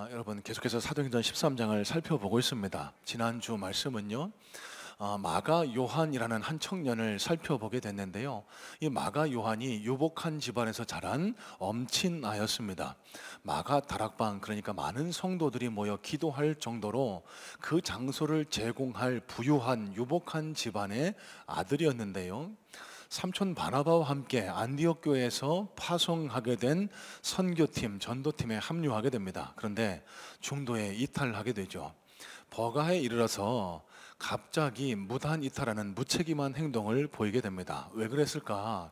여러분 계속해서 사도행전 13장을 살펴보고 있습니다. 지난주 말씀은요, 마가 요한이라는 한 청년을 살펴보게 됐는데요. 이 마가 요한이 유복한 집안에서 자란 엄친아였습니다. 마가 다락방, 그러니까 많은 성도들이 모여 기도할 정도로 그 장소를 제공할 부유한 유복한 집안의 아들이었는데요. 삼촌 바나바와 함께 안디옥 교회에서 파송하게 된 선교팀, 전도팀에 합류하게 됩니다. 그런데 중도에 이탈하게 되죠. 버가에 이르러서 갑자기 무단 이탈하는 무책임한 행동을 보이게 됩니다. 왜 그랬을까?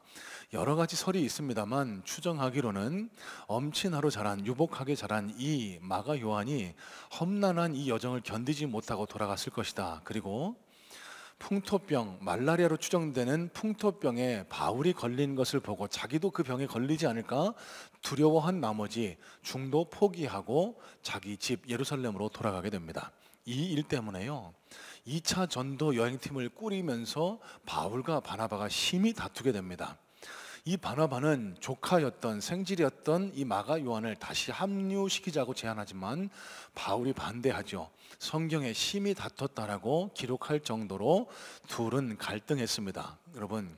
여러 가지 설이 있습니다만 추정하기로는 엄친아로 자란, 유복하게 자란 이 마가 요한이 험난한 이 여정을 견디지 못하고 돌아갔을 것이다. 그리고 풍토병, 말라리아로 추정되는 풍토병에 바울이 걸린 것을 보고 자기도 그 병에 걸리지 않을까 두려워한 나머지 중도 포기하고 자기 집 예루살렘으로 돌아가게 됩니다. 이 일 때문에요, 2차 전도 여행팀을 꾸리면서 바울과 바나바가 심히 다투게 됩니다. 이 바나바는 조카였던, 생질이었던 이 마가 요한을 다시 합류시키자고 제안하지만 바울이 반대하죠. 성경에 심히 다퉜다라고 기록할 정도로 둘은 갈등했습니다. 여러분,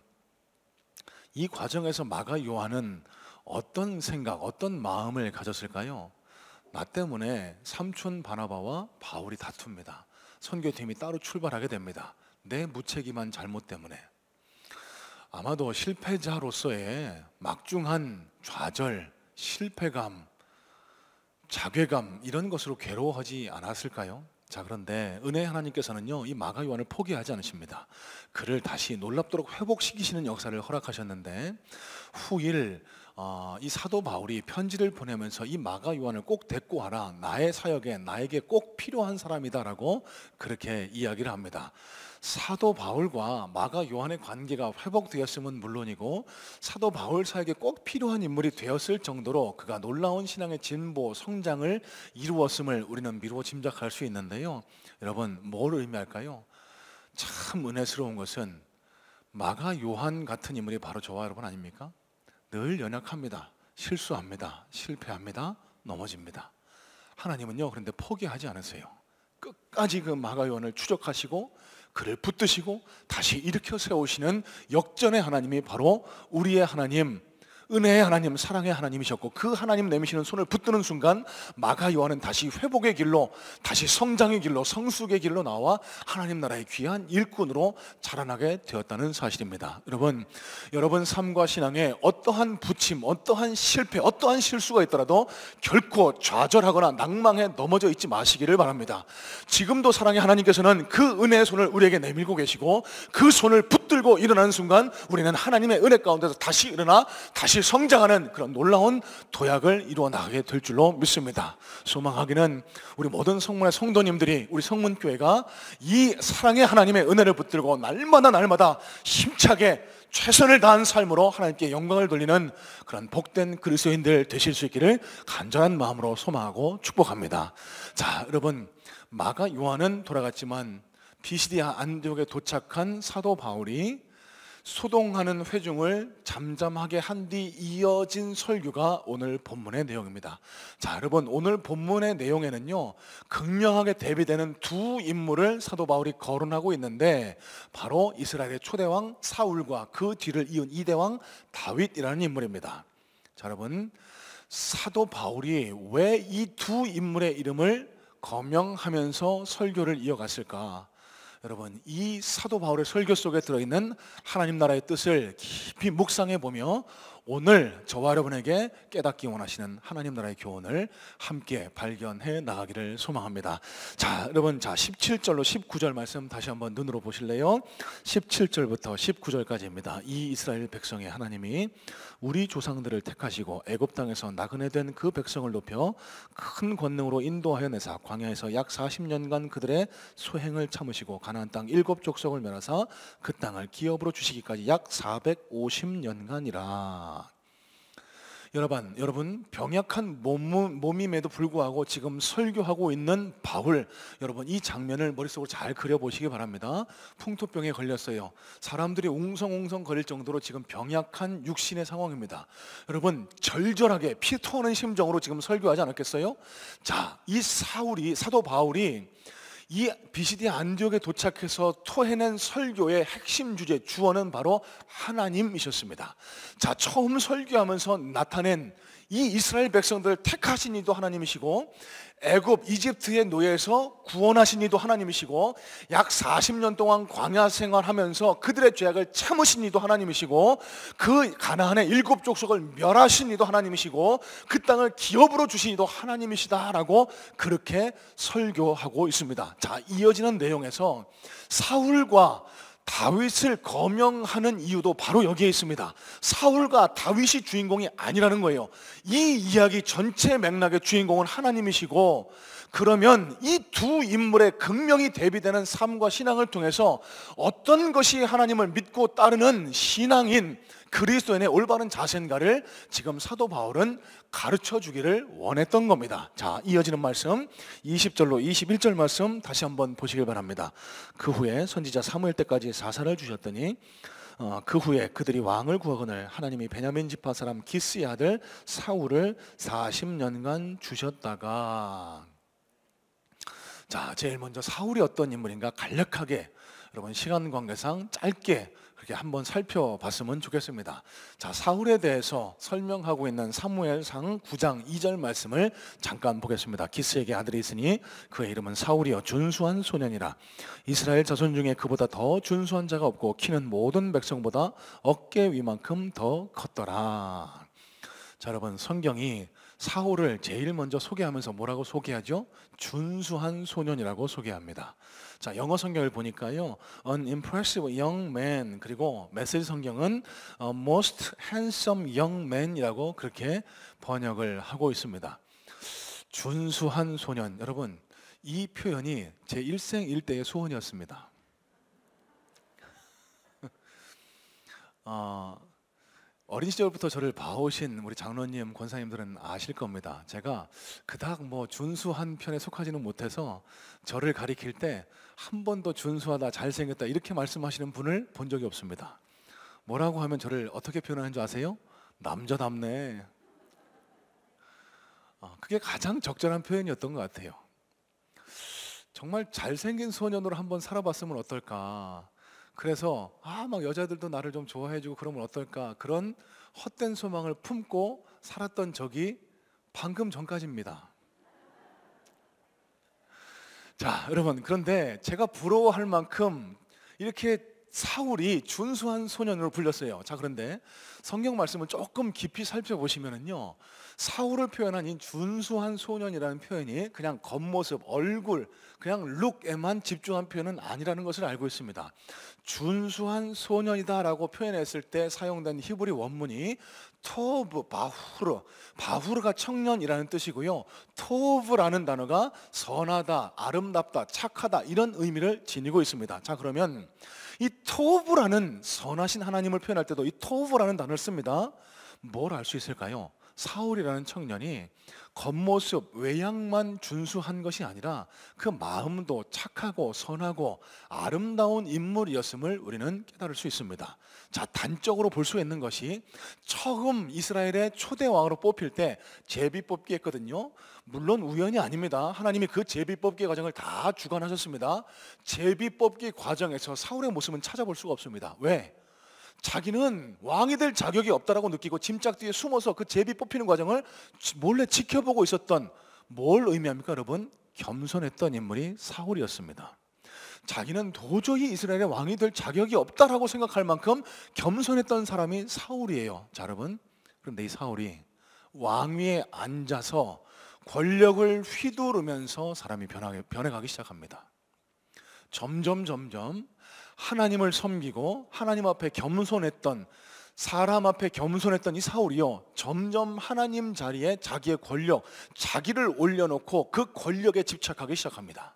이 과정에서 마가 요한은 어떤 생각, 어떤 마음을 가졌을까요? 나 때문에 삼촌 바나바와 바울이 다툽니다. 선교팀이 따로 출발하게 됩니다. 내 무책임한 잘못 때문에. 아마도 실패자로서의 막중한 좌절, 실패감, 자괴감, 이런 것으로 괴로워하지 않았을까요? 자, 그런데 은혜 하나님께서는요, 이 마가 요한을 포기하지 않으십니다. 그를 다시 놀랍도록 회복시키시는 역사를 허락하셨는데, 후일 이 사도 바울이 편지를 보내면서 이 마가 요한을 꼭 데리고 와라, 나의 사역에 나에게 꼭 필요한 사람이다라고 그렇게 이야기를 합니다. 사도 바울과 마가 요한의 관계가 회복되었음은 물론이고 사도 바울 사역에 꼭 필요한 인물이 되었을 정도로 그가 놀라운 신앙의 진보, 성장을 이루었음을 우리는 미루어 짐작할 수 있는데요. 여러분, 뭘 의미할까요? 참 은혜스러운 것은 마가 요한 같은 인물이 바로 저와 여러분 아닙니까? 늘 연약합니다. 실수합니다. 실패합니다. 넘어집니다. 하나님은요, 그런데 포기하지 않으세요. 끝까지 그 마가 요한을 추적하시고 그를 붙드시고 다시 일으켜 세우시는 역전의 하나님이 바로 우리의 하나님, 은혜의 하나님, 사랑의 하나님이셨고, 그 하나님 내미시는 손을 붙드는 순간 마가 요한은 다시 회복의 길로, 다시 성장의 길로, 성숙의 길로 나와 하나님 나라의 귀한 일꾼으로 자라나게 되었다는 사실입니다. 여러분 삶과 신앙에 어떠한 부침, 어떠한 실패, 어떠한 실수가 있더라도 결코 좌절하거나 낭망에 넘어져 있지 마시기를 바랍니다. 지금도 사랑의 하나님께서는 그 은혜의 손을 우리에게 내밀고 계시고, 그 손을 붙들고 일어나는 순간 우리는 하나님의 은혜 가운데서 다시 일어나 다시 성장하는 그런 놀라운 도약을 이루어 나가게 될 줄로 믿습니다. 소망하기는 우리 모든 성문의 성도님들이, 우리 성문교회가 이 사랑의 하나님의 은혜를 붙들고 날마다 힘차게 최선을 다한 삶으로 하나님께 영광을 돌리는 그런 복된 그리스도인들 되실 수 있기를 간절한 마음으로 소망하고 축복합니다. 자, 여러분, 마가 요한은 돌아갔지만 비시디아 안디옥에 도착한 사도 바울이 소동하는 회중을 잠잠하게 한 뒤 이어진 설교가 오늘 본문의 내용입니다. 자, 여러분, 오늘 본문의 내용에는요, 극명하게 대비되는 두 인물을 사도 바울이 거론하고 있는데, 바로 이스라엘의 초대왕 사울과 그 뒤를 이은 이대왕 다윗이라는 인물입니다. 자, 여러분, 사도 바울이 왜 이 두 인물의 이름을 거명하면서 설교를 이어갔을까? 여러분, 이 사도 바울의 설교 속에 들어있는 하나님 나라의 뜻을 깊이 묵상해 보며 오늘 저와 여러분에게 깨닫기 원하시는 하나님 나라의 교훈을 함께 발견해 나가기를 소망합니다. 자, 여러분, 17절로 19절 말씀 다시 한번 눈으로 보실래요? 17절부터 19절까지입니다. 이 이스라엘 백성의 하나님이 우리 조상들을 택하시고 애굽 땅에서 나그네 된 그 백성을 높여 큰 권능으로 인도하여 내사 광야에서 약 40년간 그들의 소행을 참으시고 가나안 땅 7족속을 멸하사 그 땅을 기업으로 주시기까지 약 450년간이라. 여러분 병약한 몸임에도 불구하고 지금 설교하고 있는 바울, 여러분 이 장면을 머릿속으로 잘 그려보시기 바랍니다. 풍토병에 걸렸어요. 사람들이 웅성웅성 거릴 정도로 지금 병약한 육신의 상황입니다. 여러분 절절하게 피 터는 심정으로 지금 설교하지 않았겠어요? 자, 이 사도 바울이 이 비시디 안디옥에 도착해서 토해낸 설교의 핵심 주제, 주어는 바로 하나님이셨습니다. 자, 처음 설교하면서 나타낸 이 이스라엘 백성들을 택하신 이도 하나님이시고, 애굽 이집트의 노예에서 구원하신 이도 하나님이시고, 약 40년 동안 광야 생활하면서 그들의 죄악을 참으신 이도 하나님이시고, 그 가나안의 7 족속을 멸하신 이도 하나님이시고, 그 땅을 기업으로 주신 이도 하나님이시다라고 그렇게 설교하고 있습니다. 자, 이어지는 내용에서 사울과 다윗을 거명하는 이유도 바로 여기에 있습니다. 사울과 다윗이 주인공이 아니라는 거예요. 이 이야기 전체 맥락의 주인공은 하나님이시고, 그러면 이 두 인물의 극명히 대비되는 삶과 신앙을 통해서 어떤 것이 하나님을 믿고 따르는 신앙인 그리스도인의 올바른 자세인가를 지금 사도 바울은 가르쳐 주기를 원했던 겁니다. 자, 이어지는 말씀 20절로 21절 말씀 다시 한번 보시길 바랍니다. 그 후에 선지자 사무엘 때까지 사사를 주셨더니 그 후에 그들이 왕을 구하거늘 하나님이 베냐민 지파 사람 기스의 아들 사울을 40년간 주셨다가, 자, 제일 먼저 사울이 어떤 인물인가 간략하게 여러분 시간 관계상 짧게 그렇게 한번 살펴봤으면 좋겠습니다. 자, 사울에 대해서 설명하고 있는 사무엘상 9장 2절 말씀을 잠깐 보겠습니다. 기스에게 아들이 있으니 그의 이름은 사울이요 준수한 소년이라. 이스라엘 자손 중에 그보다 더 준수한 자가 없고 키는 모든 백성보다 어깨 위만큼 더 컸더라. 자, 여러분 성경이 사울을 제일 먼저 소개하면서 뭐라고 소개하죠? 준수한 소년이라고 소개합니다. 자, 영어 성경을 보니까요, An impressive young man, 그리고 메시지 성경은 Most handsome young man이라고 그렇게 번역을 하고 있습니다. 준수한 소년, 여러분 이 표현이 제 일생일대의 소원이었습니다. 어린 시절부터 저를 봐오신 우리 장로님, 권사님들은 아실 겁니다. 제가 그닥 준수한 편에 속하지는 못해서 저를 가리킬 때 한 번도 준수하다, 잘생겼다 이렇게 말씀하시는 분을 본 적이 없습니다. 뭐라고 하면 저를 어떻게 표현하는 줄 아세요? 남자답네. 그게 가장 적절한 표현이었던 것 같아요. 정말 잘생긴 소년으로 한번 살아봤으면 어떨까. 그래서 막 여자들도 나를 좀 좋아해주고 그러면 어떨까, 그런 헛된 소망을 품고 살았던 적이 방금 전까지입니다. 자, 여러분, 그런데 제가 부러워할 만큼 이렇게 사울이 준수한 소년으로 불렸어요. 자, 그런데 성경 말씀을 조금 깊이 살펴보시면은요, 사울을 표현한 이 준수한 소년이라는 표현이 그냥 겉모습, 얼굴, 그냥 룩에만 집중한 표현은 아니라는 것을 알고 있습니다. 준수한 소년이다라고 표현했을 때 사용된 히브리 원문이 토브 바후르, 바후르가 청년이라는 뜻이고요, 토브라는 단어가 선하다, 아름답다, 착하다 이런 의미를 지니고 있습니다. 자, 그러면 이 토브라는 선하신 하나님을 표현할 때도 이 토브라는 단어를 씁니다. 뭘 알 수 있을까요? 사울이라는 청년이 겉모습, 외양만 준수한 것이 아니라 그 마음도 착하고 선하고 아름다운 인물이었음을 우리는 깨달을 수 있습니다. 자, 단적으로 볼 수 있는 것이 처음 이스라엘의 초대 왕으로 뽑힐 때 제비 뽑기 했거든요. 물론 우연이 아닙니다. 하나님이 그 제비 뽑기 과정을 다 주관하셨습니다. 제비 뽑기 과정에서 사울의 모습은 찾아볼 수가 없습니다. 왜? 자기는 왕이 될 자격이 없다라고 느끼고 짐짝 뒤에 숨어서 그 제비 뽑히는 과정을 몰래 지켜보고 있었던, 뭘 의미합니까 여러분? 겸손했던 인물이 사울이었습니다. 자기는 도저히 이스라엘의 왕이 될 자격이 없다라고 생각할 만큼 겸손했던 사람이 사울이에요. 자, 여러분, 그런데 이 사울이 왕위에 앉아서 권력을 휘두르면서 사람이 변해가기 시작합니다. 점점 하나님을 섬기고 하나님 앞에 겸손했던, 사람 앞에 겸손했던 이 사울이요, 점점 하나님 자리에 자기의 권력, 자기를 올려놓고 그 권력에 집착하기 시작합니다.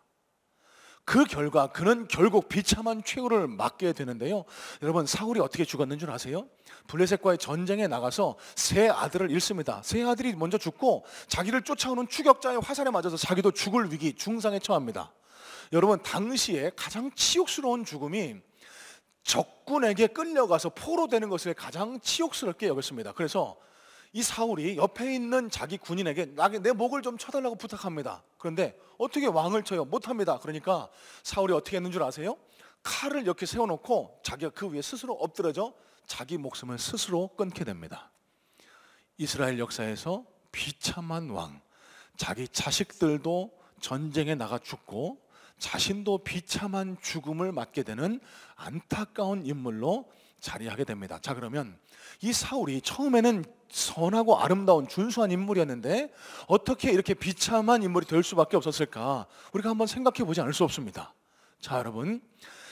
그 결과 그는 결국 비참한 최후를 맞게 되는데요. 여러분, 사울이 어떻게 죽었는 줄 아세요? 블레셋과의 전쟁에 나가서 세 아들을 잃습니다. 세 아들이 먼저 죽고 자기를 쫓아오는 추격자의 화살에 맞아서 자기도 죽을 위기, 중상에 처합니다. 여러분, 당시에 가장 치욕스러운 죽음이 적군에게 끌려가서 포로되는 것을 가장 치욕스럽게 여겼습니다. 그래서 이 사울이 옆에 있는 자기 군인에게 내 목을 좀 쳐달라고 부탁합니다. 그런데 어떻게 왕을 쳐요? 못합니다. 그러니까 사울이 어떻게 했는 줄 아세요? 칼을 이렇게 세워놓고 자기가 그 위에 스스로 엎드려져 자기 목숨을 스스로 끊게 됩니다. 이스라엘 역사에서 비참한 왕, 자기 자식들도 전쟁에 나가 죽고 자신도 비참한 죽음을 맞게 되는 안타까운 인물로 자리하게 됩니다. 자, 그러면 이 사울이 처음에는 선하고 아름다운 준수한 인물이었는데 어떻게 이렇게 비참한 인물이 될 수밖에 없었을까? 우리가 한번 생각해 보지 않을 수 없습니다. 자, 여러분,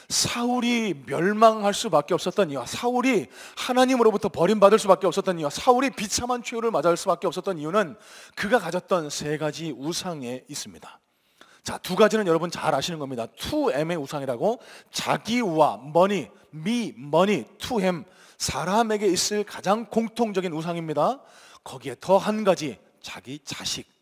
사울이 멸망할 수밖에 없었던 이유와 사울이 하나님으로부터 버림받을 수밖에 없었던 이유와 사울이 비참한 최후를 맞이할 수밖에 없었던 이유는 그가 가졌던 세 가지 우상에 있습니다. 자, 두 가지는 여러분 잘 아시는 겁니다. 투엠의 우상이라고, 자기와 머니, 미, 머니, 투엠, 사람에게 있을 가장 공통적인 우상입니다. 거기에 더 한 가지, 자기 자식.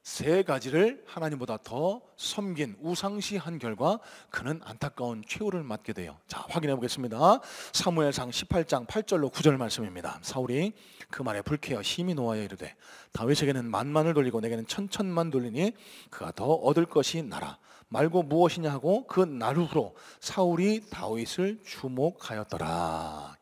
세 가지를 하나님보다 더 섬긴 우상시한 결과 그는 안타까운 최후를 맞게 돼요. 자, 확인해 보겠습니다. 사무엘상 18장 8절로 9절 말씀입니다. 사울이 그 말에 불쾌하여 심히 노하여 이르되 다윗에게는 만만을 돌리고 내게는 천천만 돌리니 그가 더 얻을 것이 나라 말고 무엇이냐 하고 그 날 후로 사울이 다윗을 주목하였더라.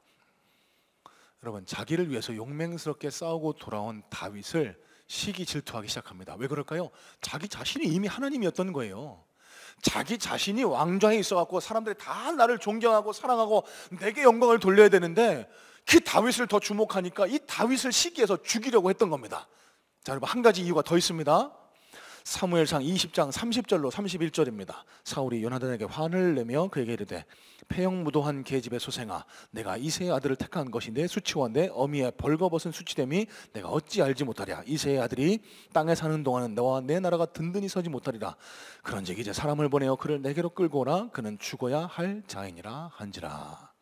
여러분, 자기를 위해서 용맹스럽게 싸우고 돌아온 다윗을 시기 질투하기 시작합니다. 왜 그럴까요? 자기 자신이 이미 하나님이었던 거예요. 자기 자신이 왕좌에 있어갖고 사람들이 다 나를 존경하고 사랑하고 내게 영광을 돌려야 되는데 그 다윗을 더 주목하니까 이 다윗을 시기해서 죽이려고 했던 겁니다. 자, 여러분, 한 가지 이유가 더 있습니다. 사무엘상 20장 30절로 31절입니다. 사울이 요나단에게 화를 내며 그에게 이르되 폐영무도한 계집의 소생아, 내가 이새의 아들을 택한 것이 내 수치와 내 어미의 벌거벗은 수치됨이 내가 어찌 알지 못하랴. 이새의 아들이 땅에 사는 동안은 너와 내 나라가 든든히 서지 못하리라. 그런즉 이제 사람을 보내어 그를 내게로 끌고 오라. 그는 죽어야 할 자인이라 한지라.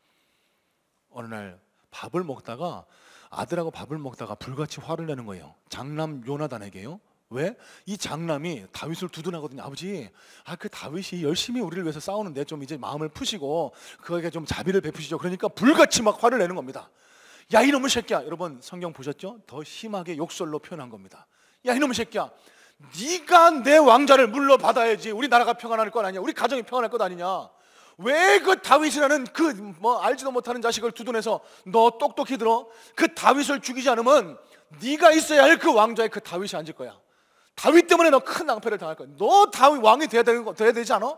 어느 날 밥을 먹다가 아들하고 밥을 먹다가 불같이 화를 내는 거예요. 장남 요나단에게요. 왜? 이 장남이 다윗을 두둔하거든요. 아버지, 그 다윗이 열심히 우리를 위해서 싸우는데 좀 이제 마음을 푸시고 그에게 좀 자비를 베푸시죠. 그러니까 불같이 막 화를 내는 겁니다. 야, 이놈의 새끼야. 여러분, 성경 보셨죠? 더 심하게 욕설로 표현한 겁니다. 야, 이놈의 새끼야, 네가 내 왕자를 물러받아야지 우리 나라가 평안할 것 아니냐, 우리 가정이 평안할 것 아니냐. 왜 그 다윗이라는 그 알지도 못하는 자식을 두둔해서 너 똑똑히 들어. 그 다윗을 죽이지 않으면 네가 있어야 할 그 왕좌에 그 다윗이 앉을 거야. 다윗 때문에 너 큰 낭패를 당할 거야. 너 다윗 왕이 돼야 되지 않아?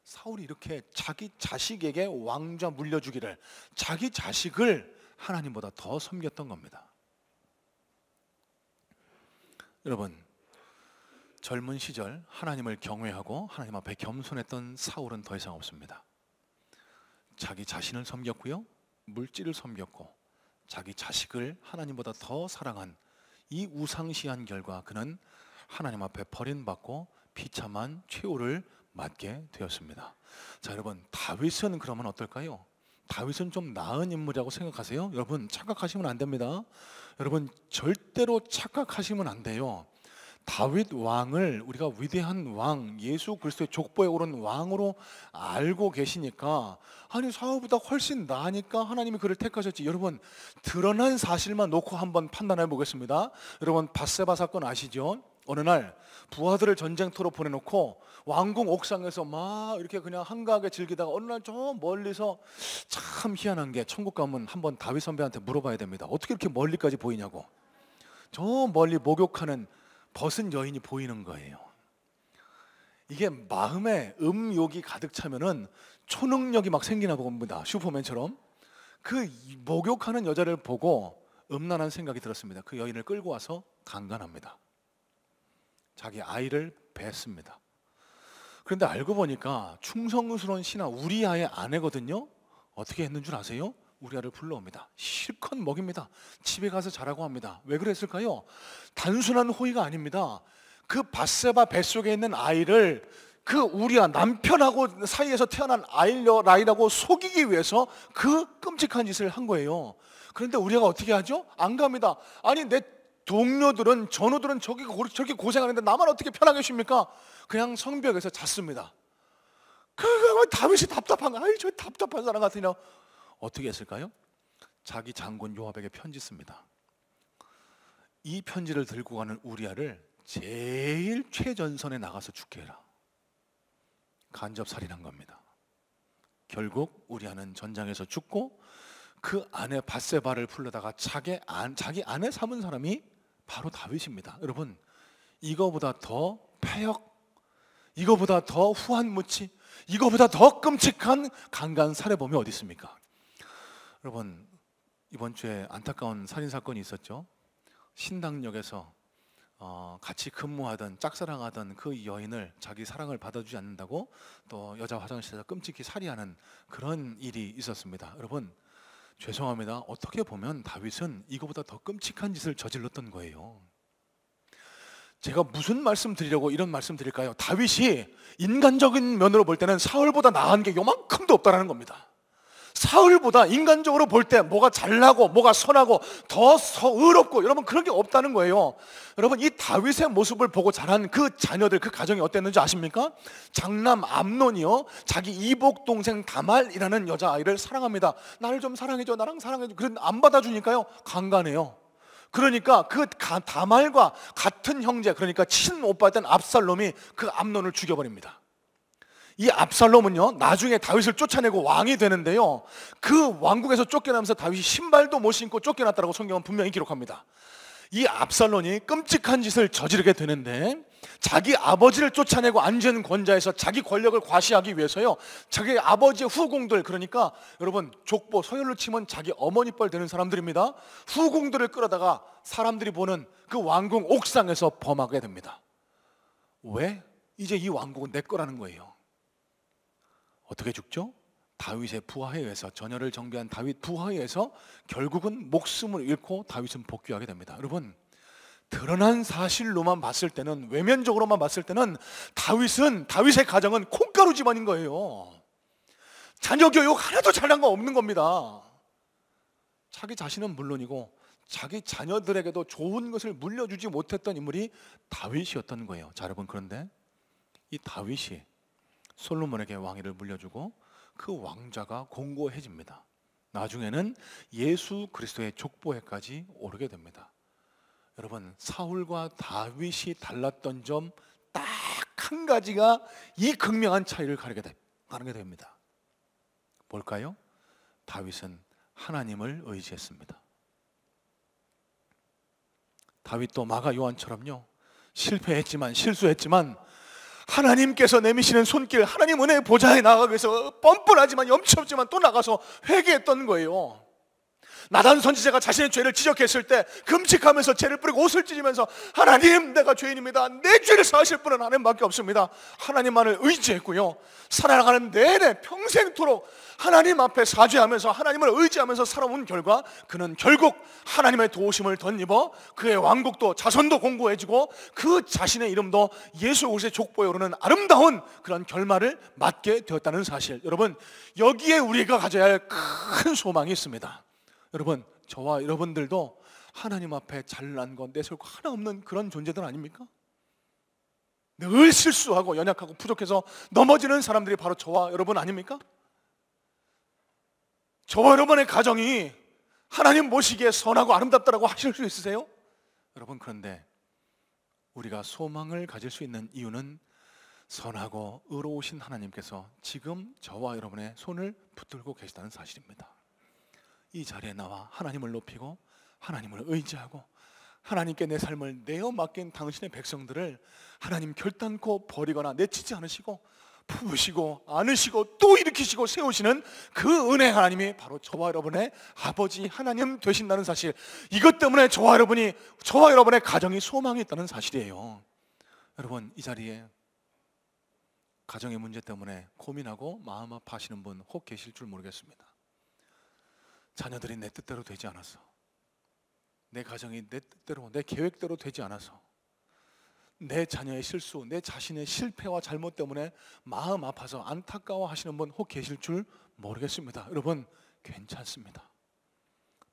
사울이 이렇게 자기 자식에게 왕좌 물려주기를, 자기 자식을 하나님보다 더 섬겼던 겁니다. 여러분, 젊은 시절 하나님을 경외하고 하나님 앞에 겸손했던 사울은 더 이상 없습니다. 자기 자신을 섬겼고요, 물질을 섬겼고 자기 자식을 하나님보다 더 사랑한 이 우상시한 결과 그는 하나님 앞에 버림받고 비참한 최후를 맞게 되었습니다. 자, 여러분, 다윗은 그러면 어떨까요? 다윗은 좀 나은 인물이라고 생각하세요? 여러분, 착각하시면 안 됩니다. 여러분, 절대로 착각하시면 안 돼요. 다윗 왕을 우리가 위대한 왕, 예수 그리스도의 족보에 오른 왕으로 알고 계시니까, 아니 사울보다 훨씬 나으니까 하나님이 그를 택하셨지. 여러분, 드러난 사실만 놓고 한번 판단해 보겠습니다. 여러분, 밧세바 사건 아시죠? 어느 날 부하들을 전쟁터로 보내놓고 왕궁 옥상에서 막 이렇게 그냥 한가하게 즐기다가 어느 날 저 멀리서, 참 희한한 게 천국 가면 한번 다윗 선배한테 물어봐야 됩니다. 어떻게 이렇게 멀리까지 보이냐고. 저 멀리 목욕하는 벗은 여인이 보이는 거예요. 이게 마음에 음욕이 가득 차면은 초능력이 막 생기나 봅니다. 슈퍼맨처럼. 그 목욕하는 여자를 보고 음란한 생각이 들었습니다. 그 여인을 끌고 와서 강간합니다. 자기 아이를 뱄습니다. 그런데 알고 보니까 충성스러운 신하 우리아의 아내거든요. 어떻게 했는 줄 아세요? 우리아를 불러옵니다. 실컷 먹입니다. 집에 가서 자라고 합니다. 왜 그랬을까요? 단순한 호의가 아닙니다. 그 밧세바 뱃속에 있는 아이를 그 우리와 남편하고 사이에서 태어난 아이라고 속이기 위해서 그 끔찍한 짓을 한 거예요. 그런데 우리가 어떻게 하죠? 안 갑니다. 아니 내 동료들은 전우들은 저렇게 고생하는데 나만 어떻게 편하게 쉽니까? 그냥 성벽에서 잤습니다. 그 다윗이 답답한 거, 아이 저 답답한 사람 같으냐. 어떻게 했을까요? 자기 장군 요압에게 편지 씁니다. 이 편지를 들고 가는 우리아를 제일 최전선에 나가서 죽게 해라. 간접살인한 겁니다. 결국 우리아는 전장에서 죽고 그 아내 밧세바를 불러다가 자기 아내 삼은 사람이 바로 다윗입니다. 여러분, 이거보다 더 패역, 이거보다 더 후한무치, 이거보다 더 끔찍한 강간 살해범이 어디 있습니까? 여러분, 이번 주에 안타까운 살인사건이 있었죠. 신당역에서 같이 근무하던 짝사랑하던 그 여인을 자기 사랑을 받아주지 않는다고 또 여자 화장실에서 끔찍히 살해하는 그런 일이 있었습니다. 여러분, 죄송합니다. 어떻게 보면 다윗은 이거보다 더 끔찍한 짓을 저질렀던 거예요. 제가 무슨 말씀 드리려고 이런 말씀 드릴까요? 다윗이 인간적인 면으로 볼 때는 사울보다 나은 게 요만큼도 없다라는 겁니다. 사울보다 인간적으로 볼 때 뭐가 잘나고 뭐가 선하고 더 의롭고 여러분 그런 게 없다는 거예요. 여러분, 이 다윗의 모습을 보고 자란 그 자녀들, 그 가정이 어땠는지 아십니까? 장남 암논이요, 자기 이복 동생 다말이라는 여자아이를 사랑합니다. 나를 좀 사랑해줘, 나랑 사랑해줘. 그런데 안 받아주니까요 강간해요. 그러니까 그 다말과 같은 형제, 그러니까 친오빠였던 압살롬이 그 암논을 죽여버립니다. 이 압살롬은요 나중에 다윗을 쫓아내고 왕이 되는데요, 그 왕국에서 쫓겨나면서 다윗이 신발도 못 신고 쫓겨났다고 성경은 분명히 기록합니다. 이 압살롬이 끔찍한 짓을 저지르게 되는데, 자기 아버지를 쫓아내고 앉은 권좌에서 자기 권력을 과시하기 위해서요, 자기 아버지의 후궁들, 그러니까 여러분 족보, 서열로 치면 자기 어머니뻘 되는 사람들입니다. 후궁들을 끌어다가 사람들이 보는 그 왕궁 옥상에서 범하게 됩니다. 왜? 이제 이 왕국은 내 거라는 거예요. 어떻게 죽죠? 다윗의 부하에 의해서, 전열을 정비한 다윗 부하에 의해서 결국은 목숨을 잃고 다윗은 복귀하게 됩니다. 여러분, 드러난 사실로만 봤을 때는, 외면적으로만 봤을 때는 다윗의 가정은 콩가루 집안인 거예요. 자녀 교육 하나도 잘한 거 없는 겁니다. 자기 자신은 물론이고 자기 자녀들에게도 좋은 것을 물려주지 못했던 인물이 다윗이었던 거예요. 자, 여러분, 그런데 이 다윗이 솔로몬에게 왕위를 물려주고 그 왕자가 공고해집니다. 나중에는 예수 그리스도의 족보에까지 오르게 됩니다. 여러분, 사울과 다윗이 달랐던 점 딱 한 가지가 이 극명한 차이를 가르게 됩니다. 뭘까요? 다윗은 하나님을 의지했습니다. 다윗도 마가 요한처럼요, 실수했지만 하나님께서 내미시는 손길, 하나님 은혜의 보좌에 나가기 위해서 뻔뻔하지만 염치 없지만 또 나가서 회개했던 거예요. 나단 선지자가 자신의 죄를 지적했을 때 금식하면서 죄를 뿌리고 옷을 찢으면서 하나님, 내가 죄인입니다, 내 죄를 사하실 분은 하나님밖에 없습니다, 하나님만을 의지했고요, 살아가는 내내 평생토록 하나님 앞에 사죄하면서 하나님을 의지하면서 살아온 결과 그는 결국 하나님의 도우심을 덧입어 그의 왕국도 자손도 공고해지고 그 자신의 이름도 예수 그리스도의 족보에 오르는 아름다운 그런 결말을 맞게 되었다는 사실, 여러분, 여기에 우리가 가져야 할 큰 소망이 있습니다. 여러분, 저와 여러분들도 하나님 앞에 잘난 것, 내세울 거 하나 없는 그런 존재들 아닙니까? 늘 실수하고 연약하고 부족해서 넘어지는 사람들이 바로 저와 여러분 아닙니까? 저와 여러분의 가정이 하나님 보시기에 선하고 아름답다라고 하실 수 있으세요? 여러분, 그런데 우리가 소망을 가질 수 있는 이유는 선하고 의로우신 하나님께서 지금 저와 여러분의 손을 붙들고 계시다는 사실입니다. 이 자리에 나와 하나님을 높이고 하나님을 의지하고 하나님께 내 삶을 내어 맡긴 당신의 백성들을 하나님 결단코 버리거나 내치지 않으시고 품으시고 안으시고 또 일으키시고 세우시는 그 은혜 하나님이 바로 저와 여러분의 아버지 하나님 되신다는 사실, 이것 때문에 저와 여러분의 가정이 소망이 있다는 사실이에요. 여러분, 이 자리에 가정의 문제 때문에 고민하고 마음 아파하시는 분 혹 계실 줄 모르겠습니다. 자녀들이 내 뜻대로 되지 않아서, 내 가정이 내 뜻대로, 내 계획대로 되지 않아서 내 자녀의 실수, 내 자신의 실패와 잘못 때문에 마음 아파서 안타까워 하시는 분 혹 계실 줄 모르겠습니다. 여러분, 괜찮습니다.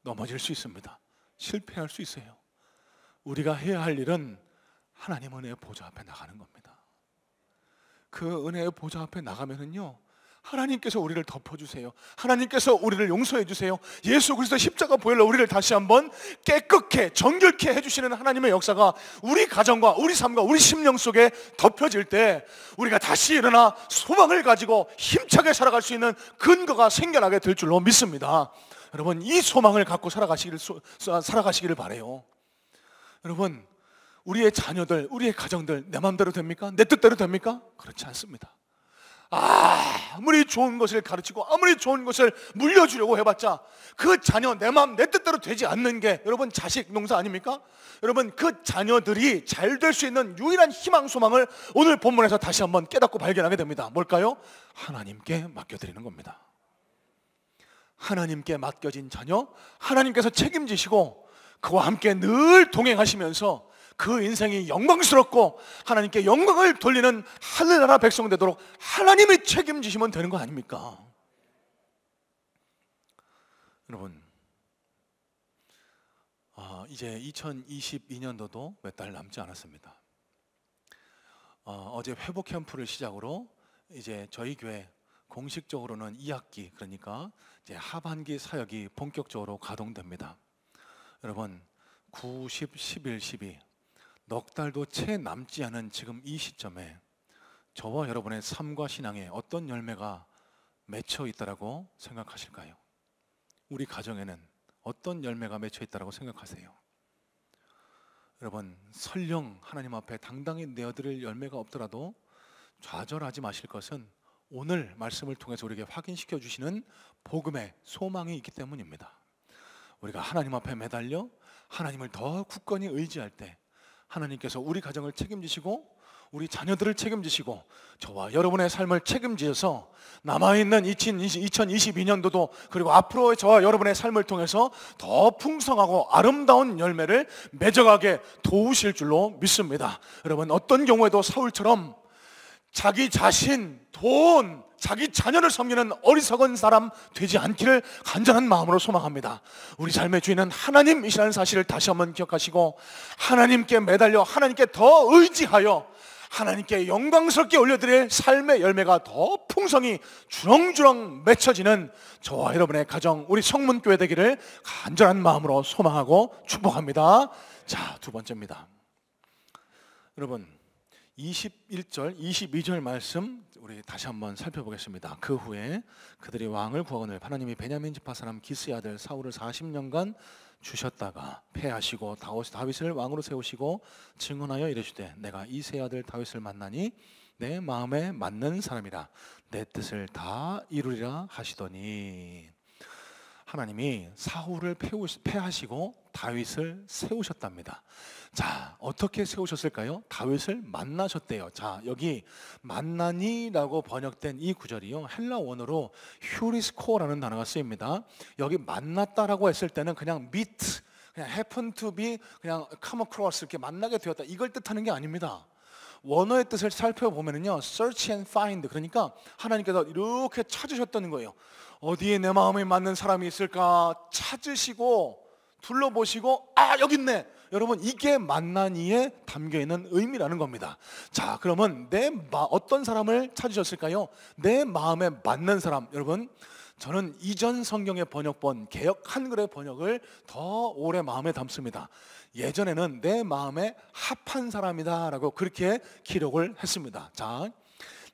넘어질 수 있습니다. 실패할 수 있어요. 우리가 해야 할 일은 하나님 은혜의 보좌 앞에 나가는 겁니다. 그 은혜의 보좌 앞에 나가면은요, 하나님께서 우리를 덮어주세요. 하나님께서 우리를 용서해 주세요. 예수 그리스도 십자가 보혈로 우리를 다시 한번 깨끗게 정결케 해주시는 하나님의 역사가 우리 가정과 우리 삶과 우리 심령 속에 덮여질 때 우리가 다시 일어나 소망을 가지고 힘차게 살아갈 수 있는 근거가 생겨나게 될 줄로 믿습니다. 여러분, 이 소망을 갖고 살아가시기를 바라요. 여러분, 우리의 자녀들, 우리의 가정들 내 마음대로 됩니까? 내 뜻대로 됩니까? 그렇지 않습니다. 아무리 좋은 것을 가르치고 아무리 좋은 것을 물려주려고 해봤자 그 자녀 내 마음 내 뜻대로 되지 않는 게 여러분 자식 농사 아닙니까? 여러분, 그 자녀들이 잘 될 수 있는 유일한 희망 소망을 오늘 본문에서 다시 한번 깨닫고 발견하게 됩니다. 뭘까요? 하나님께 맡겨드리는 겁니다. 하나님께 맡겨진 자녀, 하나님께서 책임지시고 그와 함께 늘 동행하시면서 그 인생이 영광스럽고 하나님께 영광을 돌리는 하늘나라 백성 되도록 하나님이 책임지시면 되는 거 아닙니까? 여러분, 이제 2022년도도 몇 달 남지 않았습니다. 어제 회복 캠프를 시작으로 이제 저희 교회 공식적으로는 2학기, 그러니까 이제 하반기 사역이 본격적으로 가동됩니다. 여러분, 9, 10, 11, 12 넉 달도 채 남지 않은 지금 이 시점에 저와 여러분의 삶과 신앙에 어떤 열매가 맺혀 있다라고 생각하실까요? 우리 가정에는 어떤 열매가 맺혀 있다라고 생각하세요? 여러분, 설령 하나님 앞에 당당히 내어드릴 열매가 없더라도 좌절하지 마실 것은 오늘 말씀을 통해서 우리에게 확인시켜 주시는 복음의 소망이 있기 때문입니다. 우리가 하나님 앞에 매달려 하나님을 더 굳건히 의지할 때 하나님께서 우리 가정을 책임지시고 우리 자녀들을 책임지시고 저와 여러분의 삶을 책임지셔서 남아있는 2022년도도 그리고 앞으로의 저와 여러분의 삶을 통해서 더 풍성하고 아름다운 열매를 맺어가게 도우실 줄로 믿습니다. 여러분, 어떤 경우에도 사울처럼 자기 자신, 돈, 자기 자녀를 섬기는 어리석은 사람 되지 않기를 간절한 마음으로 소망합니다. 우리 삶의 주인은 하나님이시라는 사실을 다시 한번 기억하시고 하나님께 매달려 하나님께 더 의지하여 하나님께 영광스럽게 올려드릴 삶의 열매가 더 풍성히 주렁주렁 맺혀지는 저와 여러분의 가정, 우리 성문교회 되기를 간절한 마음으로 소망하고 축복합니다. 자, 두 번째입니다. 여러분, 21절, 22절 말씀 우리 다시 한번 살펴보겠습니다. 그 후에 그들이 왕을 구하거늘 하나님이 베냐민 지파 사람 기스의 아들 사울을 40년간 주셨다가 패하시고 다윗을 왕으로 세우시고 증언하여 이르시되 내가 이 세 아들 다윗을 만나니 내 마음에 맞는 사람이라 내 뜻을 다 이루리라 하시더니 하나님이 사울을 패하시고 다윗을 세우셨답니다. 자, 어떻게 세우셨을까요? 다윗을 만나셨대요. 자, 여기 만나니라고 번역된 이 구절이요, 헬라 원어로 휴리스코라는 단어가 쓰입니다. 여기 만났다라고 했을 때는 그냥 meet, 그냥 happen to be, 그냥 come across, 이렇게 만나게 되었다, 이걸 뜻하는 게 아닙니다. 원어의 뜻을 살펴보면요, search and find, 그러니까 하나님께서 이렇게 찾으셨다는 거예요. 어디에 내 마음에 맞는 사람이 있을까 찾으시고 둘러보시고, 아, 여기 있네. 여러분, 이게 만나니에 담겨있는 의미라는 겁니다. 자, 그러면 어떤 사람을 찾으셨을까요? 내 마음에 맞는 사람. 여러분, 저는 이전 성경의 번역본 개역 한글의 번역을 더 오래 마음에 담습니다. 예전에는 내 마음에 합한 사람이다 라고 그렇게 기록을 했습니다. 자,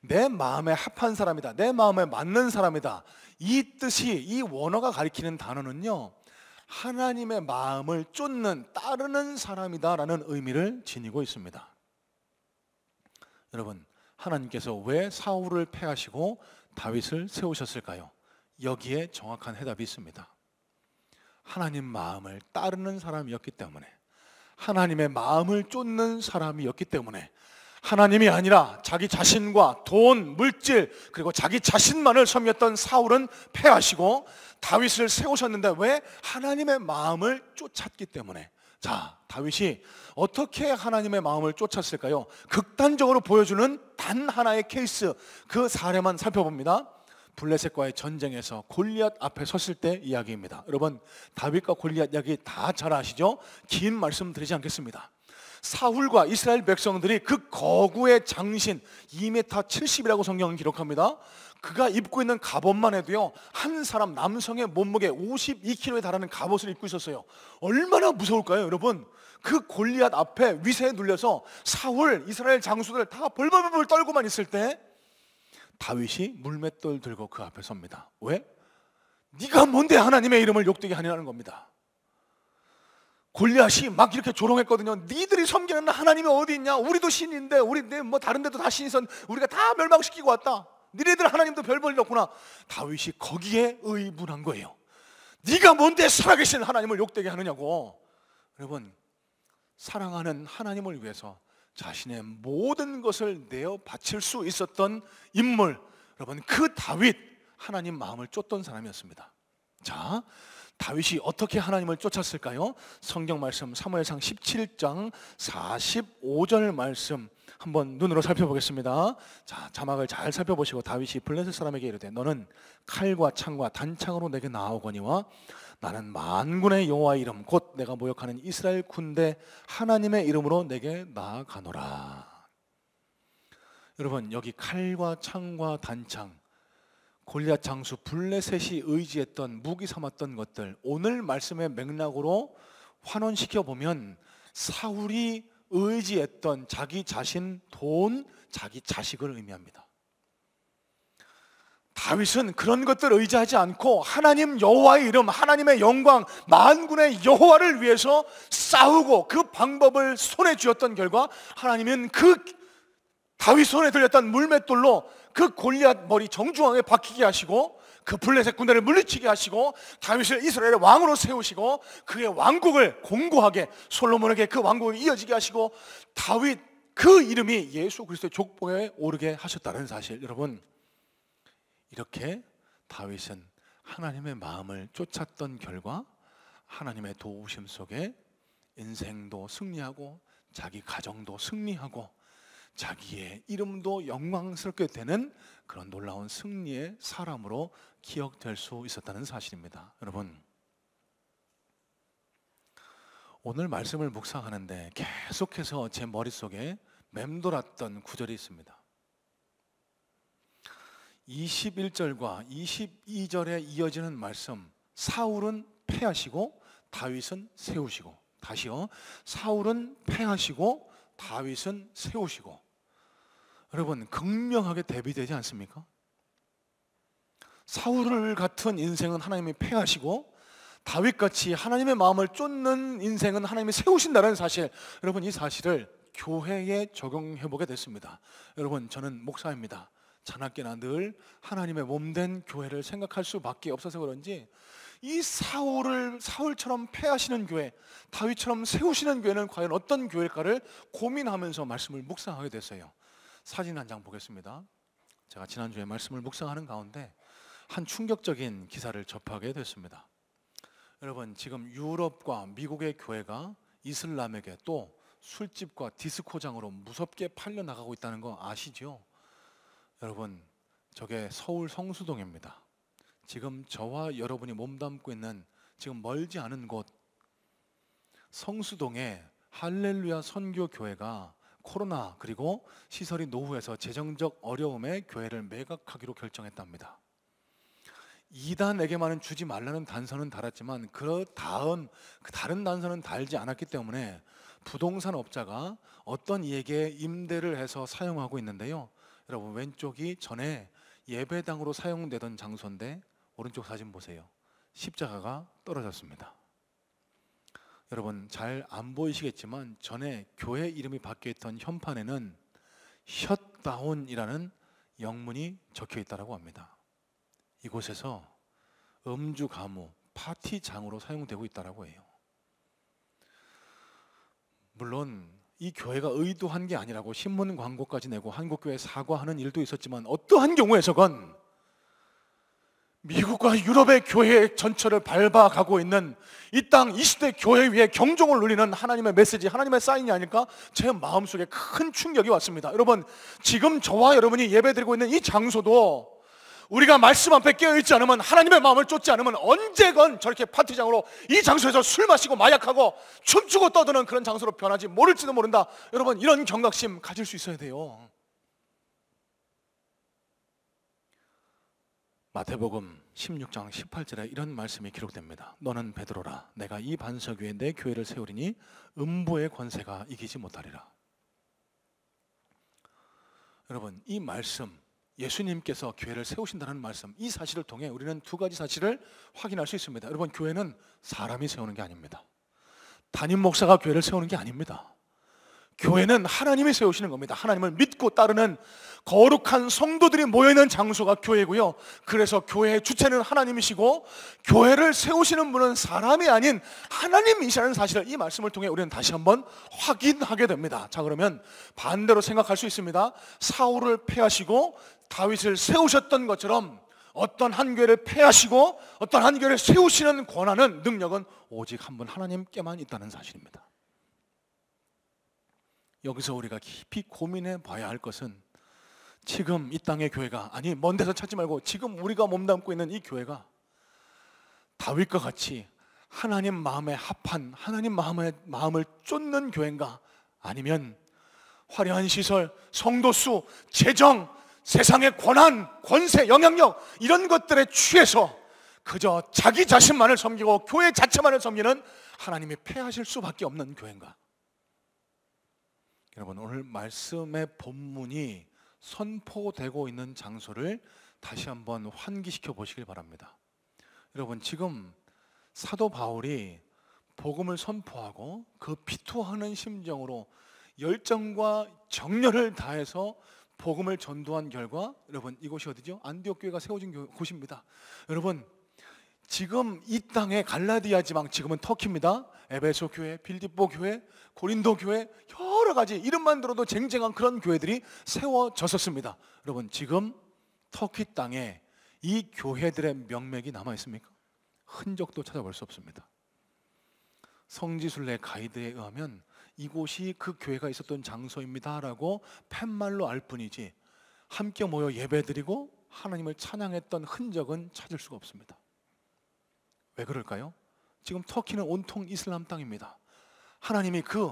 내 마음에 합한 사람이다, 내 마음에 맞는 사람이다, 이 뜻이, 이 원어가 가리키는 단어는요, 하나님의 마음을 쫓는, 따르는 사람이다 라는 의미를 지니고 있습니다. 여러분, 하나님께서 왜 사울을 패하시고 다윗을 세우셨을까요? 여기에 정확한 해답이 있습니다. 하나님 마음을 따르는 사람이었기 때문에, 하나님의 마음을 쫓는 사람이었기 때문에, 하나님이 아니라 자기 자신과 돈, 물질, 그리고 자기 자신만을 섬겼던 사울은 패하시고 다윗을 세우셨는데 왜? 하나님의 마음을 쫓았기 때문에, 자, 다윗이 어떻게 하나님의 마음을 쫓았을까요? 극단적으로 보여주는 단 하나의 케이스, 그 사례만 살펴봅니다. 블레셋과의 전쟁에서 골리앗 앞에 섰을 때 이야기입니다. 여러분, 다윗과 골리앗 이야기 다 잘 아시죠? 긴 말씀 드리지 않겠습니다. 사울과 이스라엘 백성들이 그 거구의 장신 2m 70이라고 성경은 기록합니다. 그가 입고 있는 갑옷만 해도요, 한 사람 남성의 몸무게 52kg에 달하는 갑옷을 입고 있었어요. 얼마나 무서울까요, 여러분? 그 골리앗 앞에 위세에 눌려서 사울, 이스라엘 장수들 다 벌벌벌 떨고만 있을 때 다윗이 물맷돌 들고 그 앞에 섭니다. 왜? 네가 뭔데 하나님의 이름을 욕되게 하냐는 겁니다. 골리앗이 막 이렇게 조롱했거든요. 니들이 섬기는 하나님이 어디 있냐? 우리도 신인데, 우리 뭐 다른 데도 다 신이 있었, 우리가 다 멸망시키고 왔다. 니네들 하나님도 별 볼 일 없구나. 다윗이 거기에 의분한 거예요. 네가 뭔데 살아계신 하나님을 욕되게 하느냐고. 여러분, 사랑하는 하나님을 위해서 자신의 모든 것을 내어 바칠 수 있었던 인물, 여러분, 그 다윗, 하나님 마음을 쫓던 사람이었습니다. 자, 다윗이 어떻게 하나님을 쫓았을까요? 성경 말씀 사무엘상 17장 45절 말씀 한번 눈으로 살펴보겠습니다. 자, 자막을 잘 살펴보시고 다윗이 블레셋 사람에게 이르되 너는 칼과 창과 단창으로 내게 나아오거니와 나는 만군의 여호와의 이름 곧 내가 모욕하는 이스라엘 군대 하나님의 이름으로 내게 나아가노라. 여러분, 여기 칼과 창과 단창, 골리앗 장수 블레셋이 의지했던 무기 삼았던 것들, 오늘 말씀의 맥락으로 환원시켜 보면 사울이 의지했던 자기 자신, 돈, 자기 자식을 의미합니다. 다윗은 그런 것들 의지하지 않고 하나님 여호와의 이름, 하나님의 영광, 만군의 여호와를 위해서 싸우고 그 방법을 손에 쥐었던 결과 하나님은 그 다윗 손에 들렸던 물맷돌로 그 골리앗 머리 정중앙에 박히게 하시고 그 블레셋 군대를 물리치게 하시고 다윗을 이스라엘의 왕으로 세우시고 그의 왕국을 공고하게 솔로몬에게 그 왕국이 이어지게 하시고 다윗 그 이름이 예수 그리스도의 족보에 오르게 하셨다는 사실, 여러분, 이렇게 다윗은 하나님의 마음을 쫓았던 결과 하나님의 도우심 속에 인생도 승리하고 자기 가정도 승리하고 자기의 이름도 영광스럽게 되는 그런 놀라운 승리의 사람으로 기억될 수 있었다는 사실입니다. 여러분, 오늘 말씀을 묵상하는데 계속해서 제 머릿속에 맴돌았던 구절이 있습니다. 21절과 22절에 이어지는 말씀, 사울은 패하시고 다윗은 세우시고. 다시요, 사울은 패하시고 다윗은 세우시고. 여러분, 극명하게 대비되지 않습니까? 사울 같은 인생은 하나님이 패하시고 다윗같이 하나님의 마음을 쫓는 인생은 하나님이 세우신다는 사실, 여러분, 이 사실을 교회에 적용해 보게 됐습니다. 여러분, 저는 목사입니다. 자나깨나 늘 하나님의 몸된 교회를 생각할 수밖에 없어서 그런지 이 사울처럼 패하시는 교회, 다윗처럼 세우시는 교회는 과연 어떤 교회일까를 고민하면서 말씀을 묵상하게 됐어요. 사진 한 장 보겠습니다. 제가 지난주에 말씀을 묵상하는 가운데 한 충격적인 기사를 접하게 됐습니다. 여러분, 지금 유럽과 미국의 교회가 이슬람에게 또 술집과 디스코장으로 무섭게 팔려나가고 있다는 거 아시죠? 여러분, 저게 서울 성수동입니다. 지금 저와 여러분이 몸담고 있는 지금 멀지 않은 곳 성수동에 할렐루야 선교교회가 코로나 그리고 시설이 노후해서 재정적 어려움에 교회를 매각하기로 결정했답니다. 이단에게만은 주지 말라는 단서는 달았지만 그 다른 단서는 달지 않았기 때문에 부동산 업자가 어떤 이에게 임대를 해서 사용하고 있는데요. 여러분, 왼쪽이 전에 예배당으로 사용되던 장소인데 오른쪽 사진 보세요. 십자가가 떨어졌습니다. 여러분, 잘 안 보이시겠지만 전에 교회 이름이 박혀있던 현판에는 셧다운이라는 영문이 적혀 있다고 합니다. 이곳에서 음주 가무, 파티장으로 사용되고 있다고 해요. 물론 이 교회가 의도한 게 아니라고 신문 광고까지 내고 한국교회 사과하는 일도 있었지만 어떠한 경우에서건 미국과 유럽의 교회 전체를 밟아가고 있는 이 땅 20대 교회 위에 경종을 울리는 하나님의 메시지, 하나님의 사인이 아닐까? 제 마음속에 큰 충격이 왔습니다. 여러분, 지금 저와 여러분이 예배드리고 있는 이 장소도 우리가 말씀 앞에 깨어있지 않으면, 하나님의 마음을 쫓지 않으면 언제건 저렇게 파티장으로, 이 장소에서 술 마시고 마약하고 춤추고 떠드는 그런 장소로 변하지 모를지도 모른다. 여러분, 이런 경각심 가질 수 있어야 돼요. 마태복음 16장 18절에 이런 말씀이 기록됩니다. 너는 베드로라. 내가 이 반석 위에 내 교회를 세우리니 음부의 권세가 이기지 못하리라. 여러분, 이 말씀, 예수님께서 교회를 세우신다는 말씀, 이 사실을 통해 우리는 두 가지 사실을 확인할 수 있습니다. 여러분, 교회는 사람이 세우는 게 아닙니다. 담임 목사가 교회를 세우는 게 아닙니다. 교회는 하나님이 세우시는 겁니다. 하나님을 믿고 따르는 거룩한 성도들이 모여있는 장소가 교회고요. 그래서 교회의 주체는 하나님이시고, 교회를 세우시는 분은 사람이 아닌 하나님이시라는 사실을 이 말씀을 통해 우리는 다시 한번 확인하게 됩니다. 자, 그러면 반대로 생각할 수 있습니다. 사울을 패하시고 다윗을 세우셨던 것처럼 어떤 한 교회를 패하시고 어떤 한 교회를 세우시는 권한은, 능력은 오직 한 분 하나님께만 있다는 사실입니다. 여기서 우리가 깊이 고민해 봐야 할 것은, 지금 이 땅의 교회가, 아니 먼 데서 찾지 말고 지금 우리가 몸담고 있는 이 교회가 다윗과 같이 하나님 마음에 합한, 하나님 마음을 쫓는 교회인가? 아니면 화려한 시설, 성도 수, 재정, 세상의 권한, 권세, 영향력, 이런 것들에 취해서 그저 자기 자신만을 섬기고 교회 자체만을 섬기는 하나님이 패하실 수밖에 없는 교회인가? 여러분, 오늘 말씀의 본문이 선포되고 있는 장소를 다시 한번 환기시켜 보시길 바랍니다. 여러분, 지금 사도 바울이 복음을 선포하고 그 비토하는 심정으로 열정과 정열을 다해서 복음을 전도한 결과, 여러분, 이곳이 어디죠? 안디옥 교회가 세워진 곳입니다. 여러분, 지금 이 땅의 갈라디아 지방, 지금은 터키입니다. 에베소 교회, 빌립보 교회, 고린도 교회, 여러 가지 이름만 들어도 쟁쟁한 그런 교회들이 세워졌었습니다. 여러분, 지금 터키 땅에 이 교회들의 명맥이 남아 있습니까? 흔적도 찾아볼 수 없습니다. 성지순례 가이드에 의하면 이곳이 그 교회가 있었던 장소입니다라고 팻말로 알 뿐이지 함께 모여 예배드리고 하나님을 찬양했던 흔적은 찾을 수가 없습니다. 왜 그럴까요? 지금 터키는 온통 이슬람 땅입니다. 하나님이 그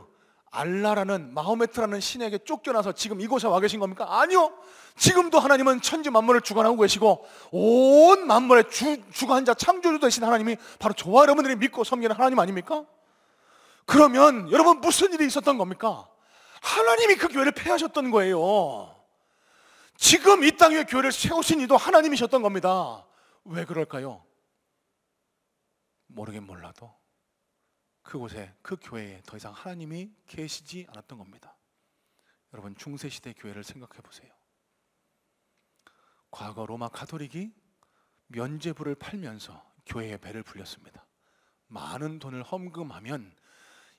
알라라는, 마호메트라는 신에게 쫓겨나서 지금 이곳에 와 계신 겁니까? 아니요. 지금도 하나님은 천지 만물을 주관하고 계시고 온 만물의 주관자, 창조주 되신 하나님이 바로 저와 여러분들이 믿고 섬기는 하나님 아닙니까? 그러면 여러분, 무슨 일이 있었던 겁니까? 하나님이 그 교회를 폐하셨던 거예요. 지금 이 땅 위에 교회를 세우신 이도 하나님이셨던 겁니다. 왜 그럴까요? 모르긴 몰라도 그곳에, 그 교회에 더 이상 하나님이 계시지 않았던 겁니다. 여러분, 중세시대 교회를 생각해 보세요. 과거 로마 가톨릭이 면죄부를 팔면서 교회의 배를 불렸습니다. 많은 돈을 헌금하면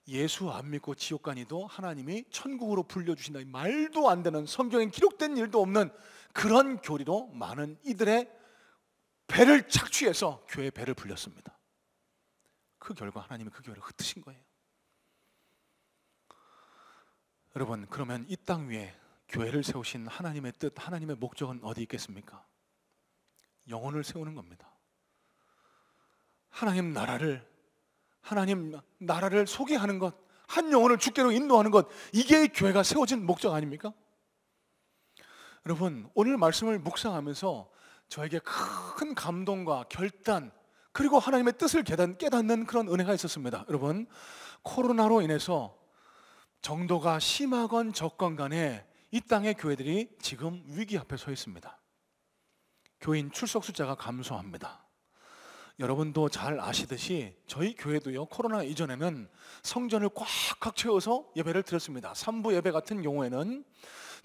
예수 안 믿고 지옥 가니도 하나님이 천국으로 불려주신다. 말도 안 되는, 성경에 기록된 일도 없는 그런 교리로 많은 이들의 배를 착취해서 교회의 배를 불렸습니다. 그 결과 하나님이 그 교회를 흩으신 거예요. 여러분, 그러면 이 땅 위에 교회를 세우신 하나님의 뜻, 하나님의 목적은 어디 있겠습니까? 영혼을 세우는 겁니다. 하나님 나라를 소개하는 것, 한 영혼을 주께로 인도하는 것, 이게 교회가 세워진 목적 아닙니까? 여러분, 오늘 말씀을 묵상하면서 저에게 큰 감동과 결단, 그리고 하나님의 뜻을 깨닫는 그런 은혜가 있었습니다. 여러분, 코로나로 인해서 정도가 심하건 적건 간에 이 땅의 교회들이 지금 위기 앞에 서 있습니다. 교인 출석 숫자가 감소합니다. 여러분도 잘 아시듯이 저희 교회도요, 코로나 이전에는 성전을 꽉 채워서 예배를 드렸습니다. 3부 예배 같은 경우에는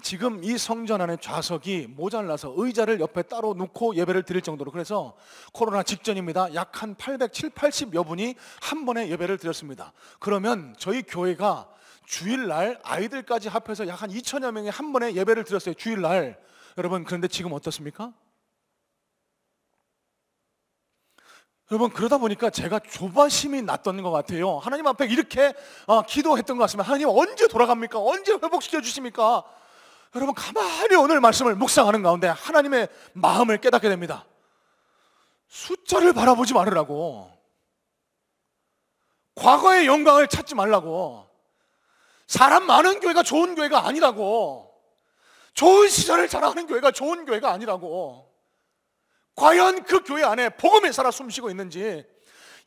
지금 이 성전 안에 좌석이 모자라서 의자를 옆에 따로 놓고 예배를 드릴 정도로, 그래서 코로나 직전입니다. 약 한 80여 분이 한 번에 예배를 드렸습니다. 그러면 저희 교회가 주일날 아이들까지 합해서 약 한 2천여 명이 한 번에 예배를 드렸어요, 주일날. 여러분, 그런데 지금 어떻습니까? 여러분, 그러다 보니까 제가 조바심이 났던 것 같아요. 하나님 앞에 이렇게 기도했던 것 같습니다. 하나님 언제 돌아갑니까? 언제 회복시켜 주십니까? 여러분, 가만히 오늘 말씀을 묵상하는 가운데 하나님의 마음을 깨닫게 됩니다. 숫자를 바라보지 말으라고, 과거의 영광을 찾지 말라고, 사람 많은 교회가 좋은 교회가 아니라고, 좋은 시절을 자랑하는 교회가 좋은 교회가 아니라고, 과연 그 교회 안에 복음이 살아 숨쉬고 있는지,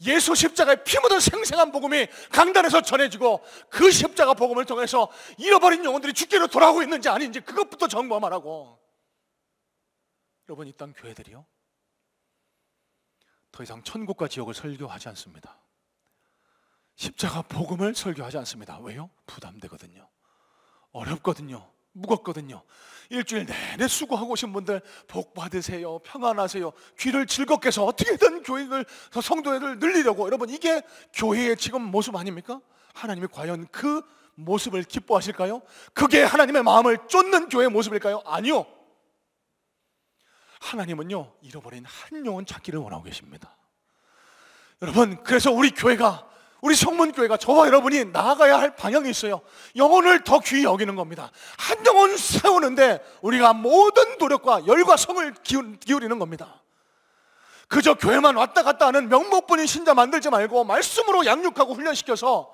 예수 십자가의 피 묻은 생생한 복음이 강단에서 전해지고 그 십자가 복음을 통해서 잃어버린 영혼들이 주께로 돌아오고 있는지 아닌지, 그것부터 점검하라고. 여러분, 이 땅 교회들이요, 더 이상 천국과 지옥을 설교하지 않습니다. 십자가 복음을 설교하지 않습니다. 왜요? 부담되거든요. 어렵거든요. 무겁거든요. 일주일 내내 수고하고 오신 분들 복 받으세요, 평안하세요, 귀를 즐겁게 해서 어떻게든 교회를, 성도회를 늘리려고. 여러분, 이게 교회의 지금 모습 아닙니까? 하나님이 과연 그 모습을 기뻐하실까요? 그게 하나님의 마음을 쫓는 교회의 모습일까요? 아니요. 하나님은요, 잃어버린 한 영혼 찾기를 원하고 계십니다. 여러분, 그래서 우리 교회가, 우리 성문교회가, 저와 여러분이 나아가야 할 방향이 있어요. 영혼을 더 귀히 여기는 겁니다. 한 영혼 세우는데 우리가 모든 노력과 열과 성을 기울이는 겁니다. 그저 교회만 왔다 갔다 하는 명목뿐인 신자 만들지 말고 말씀으로 양육하고 훈련시켜서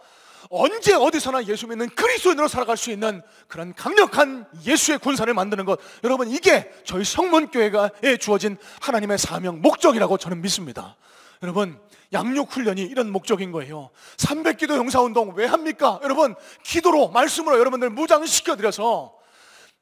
언제 어디서나 예수 믿는 그리스도인으로 살아갈 수 있는 그런 강력한 예수의 군사를 만드는 것, 여러분, 이게 저희 성문교회에 주어진 하나님의 사명, 목적이라고 저는 믿습니다. 여러분, 양육훈련이 이런 목적인 거예요. 300기도 용사운동 왜 합니까? 여러분, 기도로, 말씀으로 여러분들 무장시켜드려서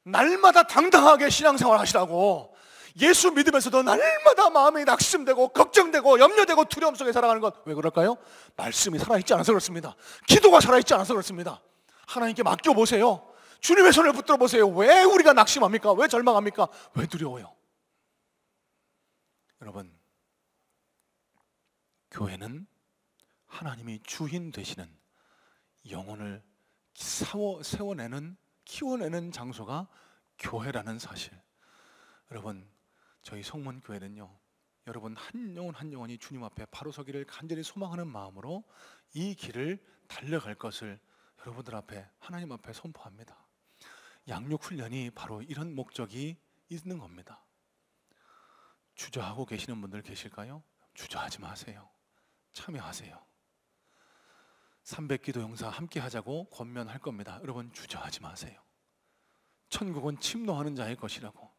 날마다 당당하게 신앙생활 하시라고. 예수 믿으면서도 날마다 마음이 낙심되고 걱정되고 염려되고 두려움 속에 살아가는 것, 왜 그럴까요? 말씀이 살아있지 않아서 그렇습니다. 기도가 살아있지 않아서 그렇습니다. 하나님께 맡겨보세요. 주님의 손을 붙들어 보세요. 왜 우리가 낙심합니까? 왜 절망합니까? 왜 두려워요? 여러분, 교회는 하나님이 주인 되시는, 영혼을 세워내는, 키워내는 장소가 교회라는 사실. 여러분, 저희 성문교회는요, 여러분 한 영혼 한 영혼이 주님 앞에 바로 서기를 간절히 소망하는 마음으로 이 길을 달려갈 것을 여러분들 앞에, 하나님 앞에 선포합니다. 양육훈련이 바로 이런 목적이 있는 겁니다. 주저하고 계시는 분들 계실까요? 주저하지 마세요. 참여하세요. 300기도 용사 함께 하자고 권면할 겁니다. 여러분, 주저하지 마세요. 천국은 침노하는 자의 것이라고.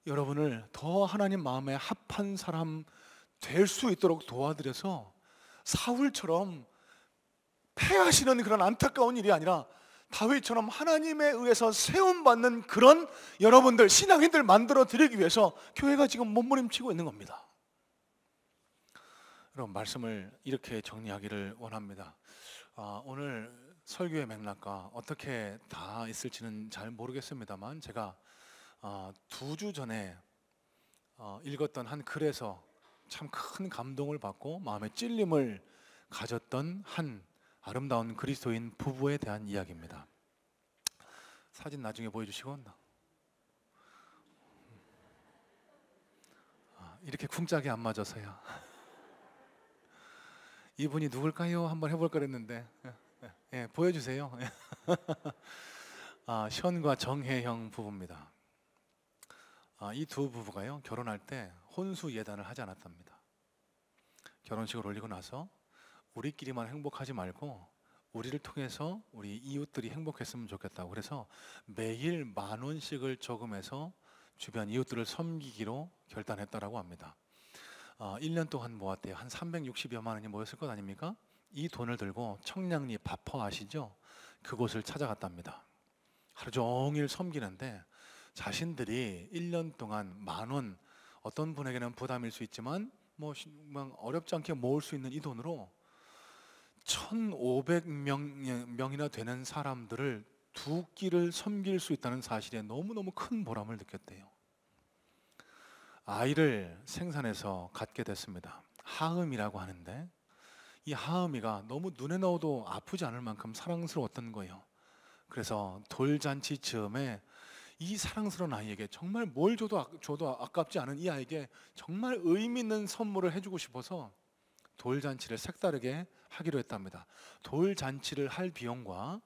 여러분을 더 하나님 마음에 합한 사람 될 수 있도록 도와드려서 사울처럼 패하시는 그런 안타까운 일이 아니라 다윗처럼 하나님에 의해서 세움받는 그런 여러분들, 신앙인들 만들어 드리기 위해서 교회가 지금 몸부림치고 있는 겁니다. 여러분, 말씀을 이렇게 정리하기를 원합니다. 오늘 설교의 맥락과 어떻게 다 있을지는 잘 모르겠습니다만, 제가 2주 전에 읽었던 한 글에서 참 큰 감동을 받고 마음의 찔림을 가졌던 한 아름다운 그리스도인 부부에 대한 이야기입니다. 사진 나중에 보여주시고. 이렇게 쿵짝이 안 맞아서요. 이분이 누굴까요? 한번 해볼 거랬는데. 보여주세요. 션과 정혜영 부부입니다. 이 두 부부가요, 결혼할 때 혼수 예단을 하지 않았답니다. 결혼식을 올리고 나서 우리끼리만 행복하지 말고 우리를 통해서 우리 이웃들이 행복했으면 좋겠다고, 그래서 매일 10,000원씩을 저금해서 주변 이웃들을 섬기기로 결단했다라고 합니다. 1년 동안 모았대요. 한 360여만 원이 모였을 것 아닙니까? 이 돈을 들고 청량리 바퍼 아시죠? 그곳을 찾아갔답니다. 하루 종일 섬기는데 자신들이 1년 동안 10,000원, 어떤 분에게는 부담일 수 있지만 뭐 어렵지 않게 모을 수 있는 이 돈으로 1,500명이나 되는 사람들을 두 끼를 섬길 수 있다는 사실에 너무너무 큰 보람을 느꼈대요. 아이를 생산해서 갖게 됐습니다. 하음이라고 하는데, 이 하음이가 너무 눈에 넣어도 아프지 않을 만큼 사랑스러웠던 거예요. 그래서 돌잔치 즈음에 이 사랑스러운 아이에게 정말 뭘 줘도 아깝지 않은 이 아이에게 정말 의미 있는 선물을 해주고 싶어서 돌잔치를 색다르게 하기로 했답니다. 돌잔치를 할 비용과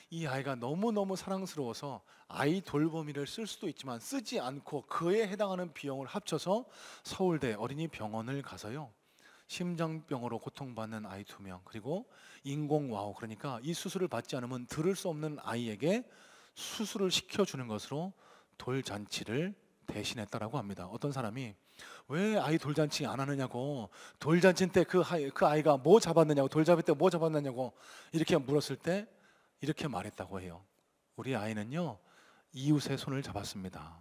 이 아이가 너무너무 사랑스러워서 아이 돌보미를 쓸 수도 있지만 쓰지 않고 그에 해당하는 비용을 합쳐서 서울대 어린이병원을 가서요, 심장병으로 고통받는 아이 2명, 그리고 인공와우, 그러니까 이 수술을 받지 않으면 들을 수 없는 아이에게 수술을 시켜주는 것으로 돌잔치를 대신했다라고 합니다. 어떤 사람이 왜 아이 돌잔치 안 하느냐고, 돌잔치 때 그 아이가 뭐 잡았느냐고, 돌잡이 때 뭐 잡았느냐고 이렇게 물었을 때 이렇게 말했다고 해요. 우리 아이는요, 이웃의 손을 잡았습니다.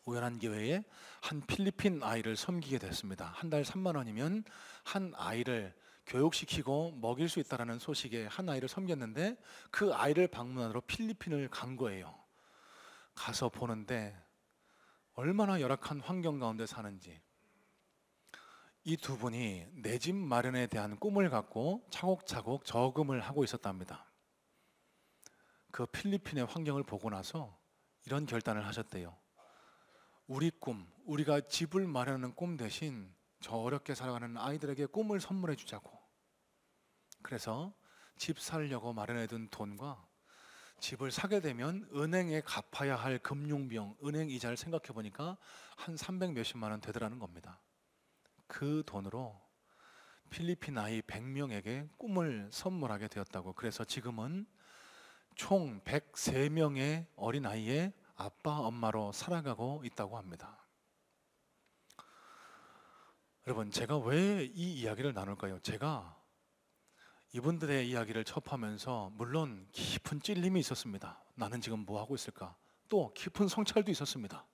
우연한 기회에 한 필리핀 아이를 섬기게 됐습니다. 한 달 3만 원이면 한 아이를 교육시키고 먹일 수 있다는 소식에 한 아이를 섬겼는데, 그 아이를 방문하러 필리핀을 간 거예요. 가서 보는데 얼마나 열악한 환경 가운데 사는지, 이 두 분이 내 집 마련에 대한 꿈을 갖고 차곡차곡 저금을 하고 있었답니다. 그 필리핀의 환경을 보고 나서 이런 결단을 하셨대요. 우리 꿈, 우리가 집을 마련하는 꿈 대신 저 어렵게 살아가는 아이들에게 꿈을 선물해 주자고. 그래서 집 살려고 마련해둔 돈과 집을 사게 되면 은행에 갚아야 할 금융비용, 은행 이자를 생각해 보니까 한 300 몇십만 원 되더라는 겁니다. 그 돈으로 필리핀 아이 100명에게 꿈을 선물하게 되었다고. 그래서 지금은 총 103명의 어린아이의 아빠, 엄마로 살아가고 있다고 합니다. 여러분, 제가 왜 이 이야기를 나눌까요? 제가 이분들의 이야기를 접하면서 물론 깊은 찔림이 있었습니다. 나는 지금 뭐 하고 있을까? 또 깊은 성찰도 있었습니다.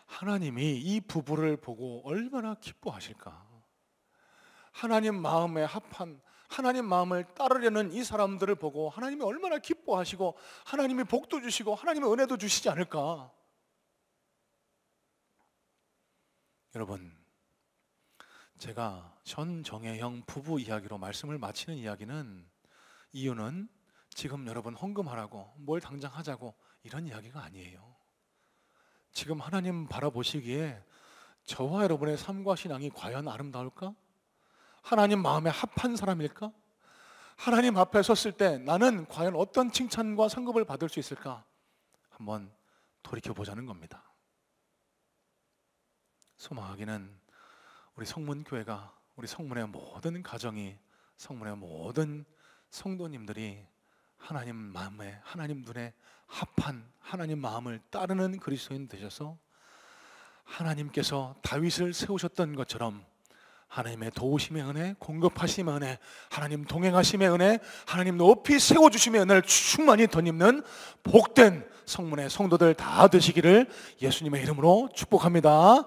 하나님이 이 부부를 보고 얼마나 기뻐하실까? 하나님 마음에 합한, 하나님 마음을 따르려는 이 사람들을 보고 하나님이 얼마나 기뻐하시고 하나님이 복도 주시고 하나님의 은혜도 주시지 않을까? 여러분, 제가 전정혜형 부부 이야기로 말씀을 마치는 이유는 지금 여러분 헌금하라고, 뭘 당장 하자고 이런 이야기가 아니에요. 지금 하나님 바라보시기에 저와 여러분의 삶과 신앙이 과연 아름다울까? 하나님 마음에 합한 사람일까? 하나님 앞에 섰을 때 나는 과연 어떤 칭찬과 상급을 받을 수 있을까? 한번 돌이켜보자는 겁니다. 소망하기는 우리 성문교회가, 우리 성문의 모든 가정이, 성문의 모든 성도님들이 하나님 마음에, 하나님 눈에 합한 하나님 마음을 따르는 그리스도인 되셔서 하나님께서 다윗을 세우셨던 것처럼 하나님의 도우심의 은혜, 공급하심의 은혜, 하나님 동행하심의 은혜, 하나님 높이 세워주심의 은혜를 충만히 덧입는 복된 성문의 성도들 다 되시기를 예수님의 이름으로 축복합니다.